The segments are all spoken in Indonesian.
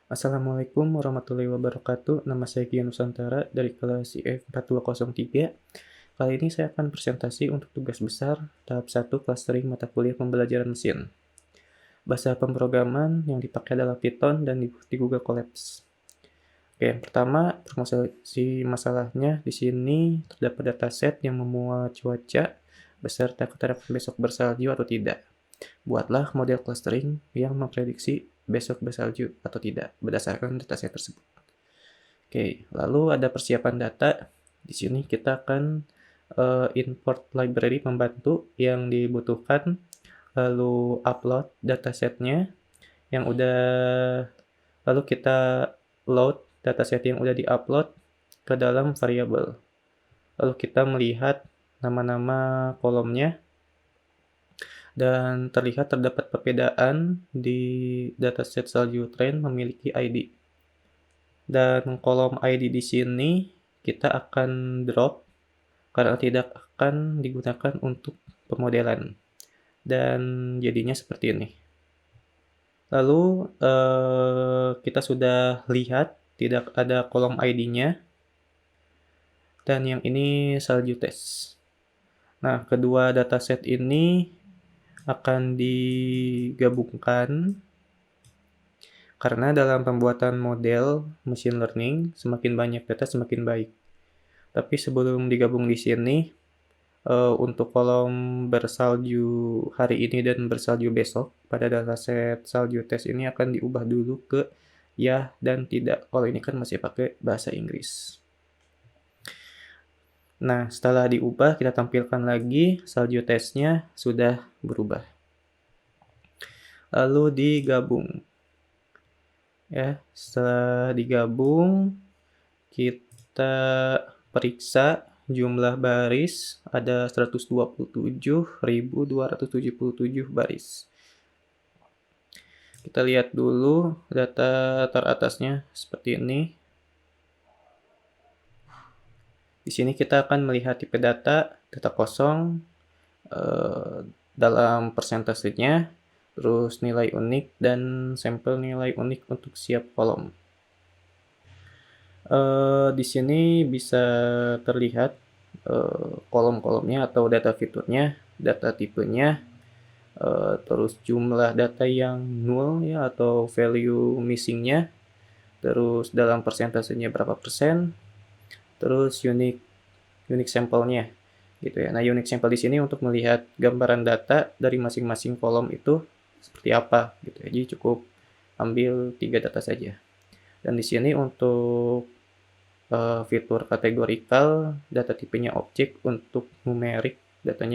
Assalamualaikum warahmatullahi wabarakatuh. Nama saya Gian Nusantara dari kelas IF4203. Kali ini saya akan presentasi untuk tugas besar tahap 1 clustering mata kuliah pembelajaran mesin. Bahasa pemrograman yang dipakai adalah Python dan di Google Colabs. Oke, yang pertama, masalahnya di sini terdapat dataset yang memuat cuaca beserta keterangan besok bersalju atau tidak. Buatlah model clustering yang memprediksi besok bersalju atau tidak berdasarkan dataset tersebut. Oke, lalu ada persiapan data. Di sini kita akan import library pembantu yang dibutuhkan, lalu upload datasetnya yang udah, lalu kita load dataset yang udah diupload ke dalam variabel. Lalu kita melihat nama-nama kolomnya dan terlihat terdapat perbedaan di dataset salju trend memiliki ID. Dan kolom ID di sini kita akan drop karena tidak akan digunakan untuk pemodelan. Dan jadinya seperti ini. Lalu kita sudah lihat tidak ada kolom ID-nya. Dan yang ini salju tes. Nah, kedua dataset ini akan digabungkan karena dalam pembuatan model machine learning semakin banyak data semakin baik. Tapi sebelum digabung di sini, untuk kolom bersalju hari ini dan bersalju besok pada dataset salju tes ini akan diubah dulu ke ya dan tidak. Kalau ini kan masih pakai bahasa Inggris. Nah, setelah diubah kita tampilkan lagi salju tesnya sudah berubah. Lalu digabung. Ya, setelah digabung kita periksa jumlah baris ada 127.277 baris. Kita lihat dulu data teratasnya seperti ini. Di sini kita akan melihat tipe data kosong dalam persentasenya, terus nilai unik dan sampel nilai unik untuk siap kolom. Di sini bisa terlihat kolom-kolomnya atau data fiturnya, data tipenya, terus jumlah data yang nol ya atau value missingnya, terus dalam persentasenya berapa persen, terus unique sampelnya gitu ya. Nah, unique sampel di sini untuk melihat gambaran data dari masing-masing kolom itu seperti apa gitu ya. Jadi cukup ambil 3 data saja. Dan di sini untuk fitur kategorikal, data tipenya objek, untuk numerik data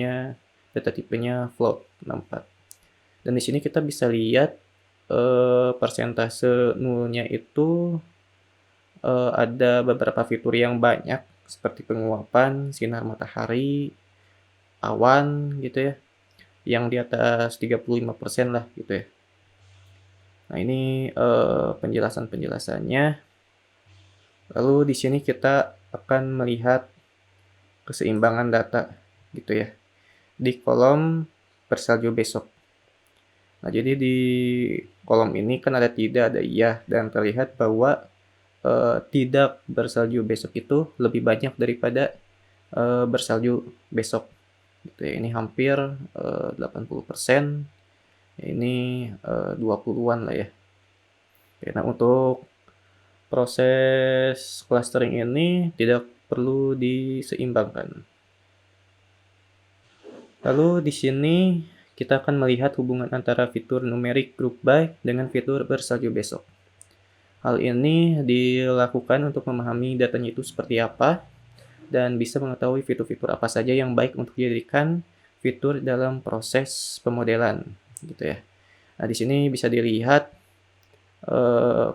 tipenya float 64. Dan di sini kita bisa lihat persentase nulnya itu ada beberapa fitur yang banyak seperti penguapan, sinar matahari, awan gitu ya, yang di atas 35% lah gitu ya. Nah, ini penjelasan-penjelasannya. Lalu di sini kita akan melihat keseimbangan data gitu ya di kolom bersalju besok. Nah, jadi di kolom ini kan ada tidak, ada iya, dan terlihat bahwa tidak bersalju besok itu lebih banyak daripada bersalju besok gitu ya. Ini hampir 80%, ini 20-an lah ya. Oke, nah, untuk proses clustering ini tidak perlu diseimbangkan. Lalu di sini kita akan melihat hubungan antara fitur numerik group by dengan fitur bersalju besok. Hal ini dilakukan untuk memahami datanya itu seperti apa dan bisa mengetahui fitur-fitur apa saja yang baik untuk dijadikan fitur dalam proses pemodelan gitu ya. Nah, di sini bisa dilihat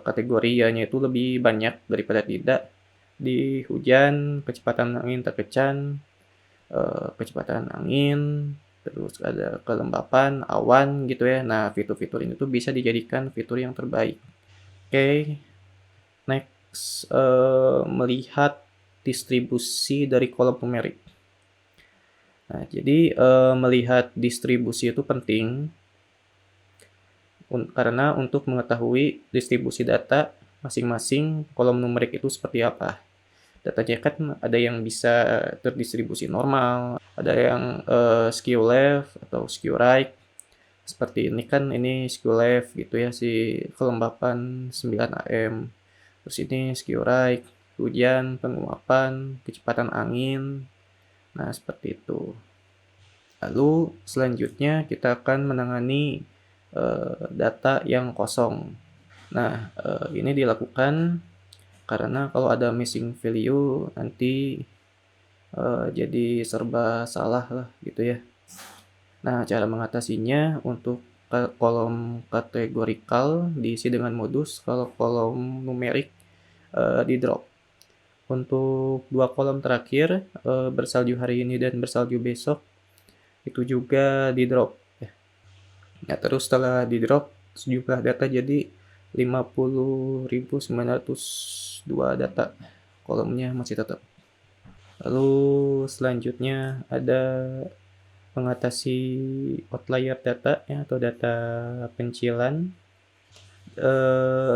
kategorinya itu lebih banyak daripada tidak. Di hujan, kecepatan angin terkecan, kecepatan angin, terus ada kelembapan, awan gitu ya. Nah, fitur-fitur ini tuh bisa dijadikan fitur yang terbaik. Oke, next, melihat distribusi dari kolom numerik. Nah, jadi melihat distribusi itu penting karena untuk mengetahui distribusi data masing-masing kolom numerik itu seperti apa. Datanya kan ada yang bisa terdistribusi normal, ada yang skew left atau skew right. Seperti ini kan, ini skew left gitu ya, si kelembapan 9 AM. Terus ini skew right, hujan, penguapan, kecepatan angin. Nah, seperti itu. Lalu selanjutnya kita akan menangani data yang kosong. Nah, ini dilakukan karena kalau ada missing value nanti jadi serba salah lah gitu ya. Nah, cara mengatasinya untuk kolom kategorikal diisi dengan modus, kalau kolom numerik di drop. Untuk dua kolom terakhir, bersalju hari ini dan bersalju besok, itu juga di drop. Ya, terus setelah di drop, sejumlah data jadi 50.902 data. Kolomnya masih tetap. Lalu selanjutnya ada mengatasi outlier data ya, atau data pencilan.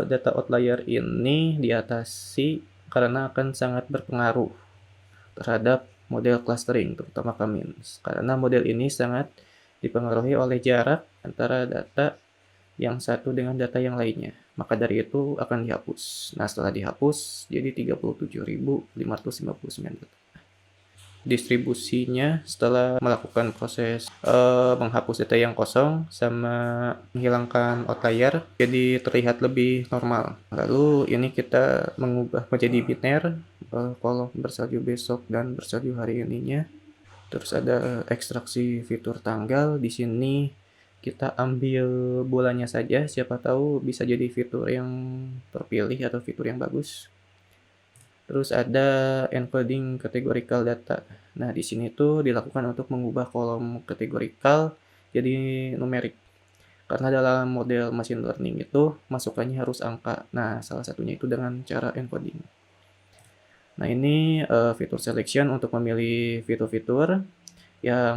Data outlier ini diatasi karena akan sangat berpengaruh terhadap model clustering, terutama K-means. Karena model ini sangat dipengaruhi oleh jarak antara data yang satu dengan data yang lainnya. Maka dari itu akan dihapus. Nah, setelah dihapus, jadi 37.559 data. Distribusinya setelah melakukan proses menghapus data yang kosong sama menghilangkan outlier, jadi terlihat lebih normal. Lalu ini kita mengubah menjadi biner, kolom bersalju besok dan bersalju hari ininya. Terus ada ekstraksi fitur tanggal. Di sini kita ambil bulannya saja, siapa tahu bisa jadi fitur yang terpilih atau fitur yang bagus. Terus ada encoding categorical data. Nah, di sini tuh dilakukan untuk mengubah kolom categorical jadi numerik. Karena dalam model machine learning itu masukannya harus angka. Nah, salah satunya itu dengan cara encoding. Nah, ini fitur selection untuk memilih fitur-fitur yang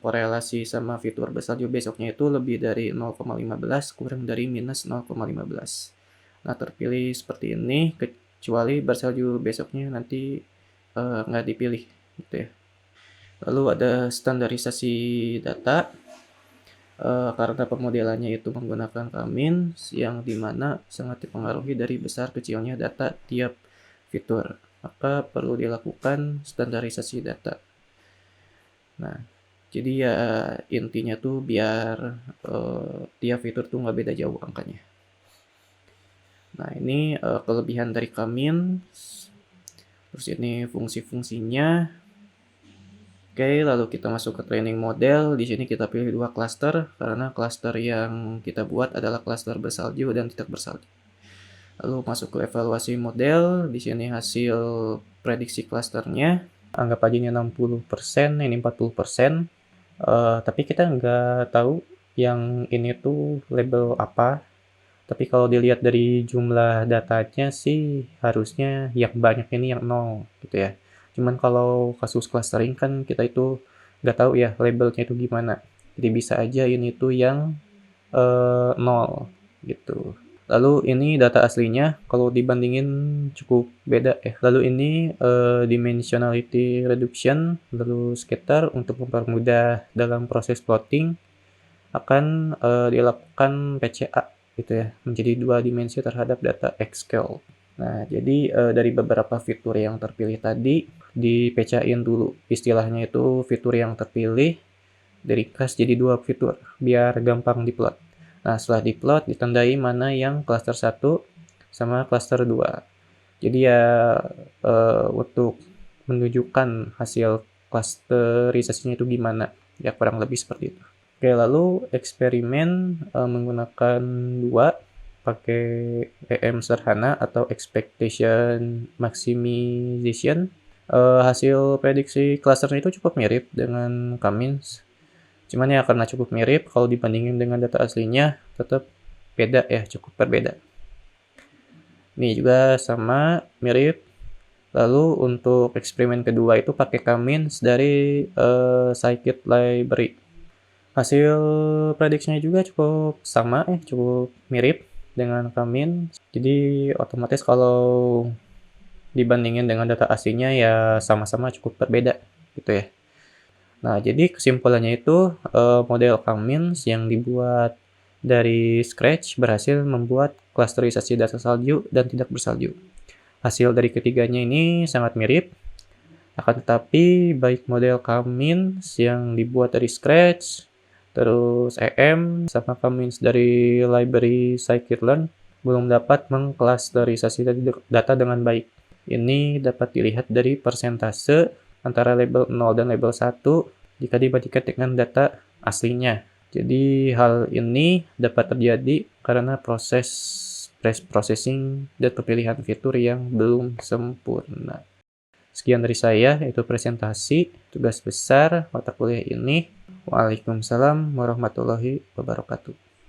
korelasi sama fitur bersalju besoknya itu lebih dari 0,15 kurang dari minus 0,15. Nah, terpilih seperti ini, kecuali bersalju besoknya nanti nggak dipilih gitu ya. Lalu ada standarisasi data, karena pemodelannya itu menggunakan K-means yang dimana sangat dipengaruhi dari besar kecilnya data tiap fitur, maka perlu dilakukan standarisasi data. Nah, jadi ya intinya tuh biar tiap fitur tuh nggak beda jauh angkanya. Nah, ini kelebihan dari K-means. Terus ini fungsi-fungsinya. Oke, lalu kita masuk ke training model. Di sini kita pilih dua cluster karena cluster yang kita buat adalah cluster bersalju dan tidak bersalju. Lalu masuk ke evaluasi model. Di sini hasil prediksi clusternya. Anggap aja ini 60%, ini 40%. Tapi kita nggak tahu yang ini tuh label apa. Tapi kalau dilihat dari jumlah datanya sih harusnya yang banyak ini yang 0 gitu ya. Cuman kalau kasus clustering kan kita itu nggak tahu ya labelnya itu gimana. Jadi bisa aja ini tuh yang 0 gitu. Lalu ini data aslinya kalau dibandingin cukup beda ya. Lalu ini dimensionality reduction, lalu scatter untuk mempermudah dalam proses plotting akan dilakukan PCA gitu ya, menjadi dua dimensi terhadap data X-scale. Nah, jadi dari beberapa fitur yang terpilih tadi dipecahin dulu. Istilahnya itu fitur yang terpilih di-recast jadi dua fitur biar gampang diplot. Nah, setelah diplot ditandai mana yang cluster 1 sama cluster 2. Jadi ya untuk menunjukkan hasil clusterisasinya itu gimana. Ya kurang lebih seperti itu. Oke, lalu eksperimen menggunakan dua pakai EM sederhana atau expectation maximization. Hasil prediksi clusternya itu cukup mirip dengan K-means. Cuman ya karena cukup mirip, kalau dibandingin dengan data aslinya tetap beda ya, cukup berbeda. Ini juga sama, mirip. Lalu untuk eksperimen kedua itu pakai K-means dari scikit library. Hasil prediksinya juga cukup sama, cukup mirip dengan Kamin. Jadi otomatis kalau dibandingin dengan data aslinya ya sama-sama cukup berbeda gitu ya. Nah, jadi kesimpulannya itu model Kamins yang dibuat dari scratch berhasil membuat klasterisasi data salju dan tidak bersalju. Hasil dari ketiganya ini sangat mirip, akan tetapi baik model Kamins yang dibuat dari scratch, terus EM, sama Kamins dari library scikit-learn belum dapat mengklasterisasi data dengan baik. Ini dapat dilihat dari persentase antara label 0 dan label 1 jika dibandingkan dengan data aslinya. Jadi hal ini dapat terjadi karena proses processing dan pemilihan fitur yang belum sempurna. Sekian dari saya, itu presentasi tugas besar mata kuliah ini. Waalaikumsalam warahmatullahi wabarakatuh.